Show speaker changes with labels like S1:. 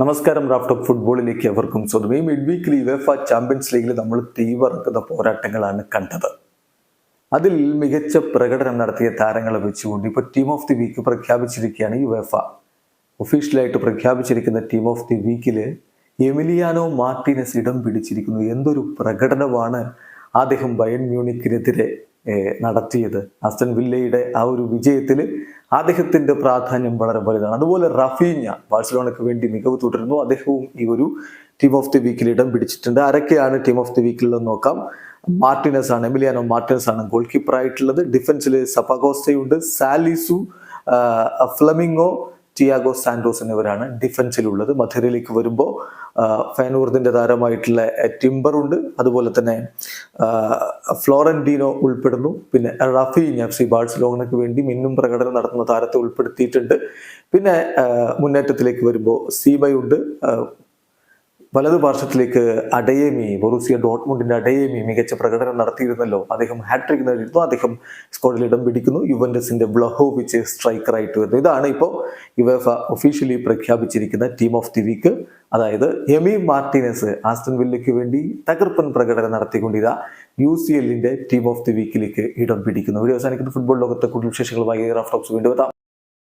S1: നമസ്കാരം. Raft of ഫുട്ബോളിലേക്ക് അവർക്കും സ്വന്തം. ഈ മിഡ് വീക്കിൽ യുവേഫ ചാമ്പ്യൻസ് ലീഗിൽ നമ്മൾ തീവറക്കുന്ന പോരാട്ടങ്ങളാണ് കണ്ടത്. അതിൽ മികച്ച പ്രകടനം നടത്തിയ താരങ്ങളെ വെച്ചുകൊണ്ട് ഇപ്പോൾ ടീം ഓഫ് ദി വീക്ക് പ്രഖ്യാപിച്ചിരിക്കുകയാണ് യുവേഫ. ഒഫീഷ്യലായിട്ട് പ്രഖ്യാപിച്ചിരിക്കുന്ന ടീം ഓഫ് ദി വീക്കിൽ എമിലിയാനോ മാർട്ടിനസ് ഇടം പിടിച്ചിരിക്കുന്നു. എന്തൊരു പ്രകടനമാണ് അദ്ദേഹം ബയൺ മ്യൂണിക്കിനെതിരെ നടത്തിയത്. ആസ്റ്റൺ വില്ലയുടെ ആ ഒരു വിജയത്തിൽ അദ്ദേഹത്തിന്റെ പ്രാധാന്യം വളരെ വലുതാണ്. അതുപോലെ റഫീഞ്ഞ ബാഴ്സലോണയ്ക്ക് വേണ്ടി മികവ് തുടരുന്നു. അദ്ദേഹവും ഈ ഒരു ടീം ഓഫ് ദി വീക്കിൽ ഇടം പിടിച്ചിട്ടുണ്ട്. ആരൊക്കെയാണ് ടീം ഓഫ് ദി വീക്കിൽ നോക്കാം. മാർട്ടിനസ് ആണ്, എമിലിയാനോ മാർട്ടിനസ് ആണ് ഗോൾ കീപ്പർ ആയിട്ടുള്ളത്. ഡിഫൻസിൽ സപാഗോസ്റ്റയുണ്ട്, സാലിസു, ഫ്ലമിംഗോ, ടിയാഗോ സാന്റോസ് എന്നിവരാണ് ഡിഫൻസിലുള്ളത്. മധുരയിലേക്ക് വരുമ്പോൾ ഫൈനൂർദിന്റെ താരമായിട്ടുള്ള ടിംബറുണ്ട്, അതുപോലെ തന്നെ ഫ്ലോറന്റീനോ ഉൾപ്പെടുന്നു. പിന്നെ റഫീഞ്ഞ FC ബാഴ്സലോണയ്ക്ക് വേണ്ടി മിന്നും പ്രകടനം നടത്തുന്ന താരത്തെ ഉൾപ്പെടുത്തിയിട്ടുണ്ട്. പിന്നെ മുന്നേറ്റത്തിലേക്ക് വരുമ്പോൾ സീബയുണ്ട്. വലതുപാർശ്വത്തിലേക്ക് അഡയേമി, ബൊറൂസിയ ഡോട്ട്മുണ്ടിന്റെ അഡയേമി മികച്ച പ്രകടനം നടത്തിയിരുന്നല്ലോ. അദ്ദേഹം ഹാട്രിക് നേടിയിരുന്നു. അദ്ദേഹം സ്ക്വാഡിൽ ഇടം പിടിക്കുന്നു. യുവന്റസിന്റെ വ്ളഹോവിച്ച് സ്ട്രൈക്കറായിട്ട് വരുന്നു. ഇതാണ് ഇപ്പോൾ യുവേഫ ഒഫീഷ്യലി പ്രഖ്യാപിച്ചിരിക്കുന്ന ടീം ഓഫ് ദി വീക്ക്. അതായത് എമി മാർട്ടിനസ് ആസ്റ്റൺ വില്ലയ്ക്ക് വേണ്ടി തകർപ്പൻ പ്രകടനം നടത്തിക്കൊണ്ടിരുന്ന UCL ടീം ഓഫ് ദി വീക്കിലേക്ക് ഇടം പിടിക്കുന്നു. വീഡിയോ അവസാനിക്കുന്ന ഫുട്ബോൾ ലോകത്തെ കൂടുതൽ വിശേഷങ്ങളുമായി റാഫ്റ്റ് ടോക്സ് വീണ്ടും എത്താം.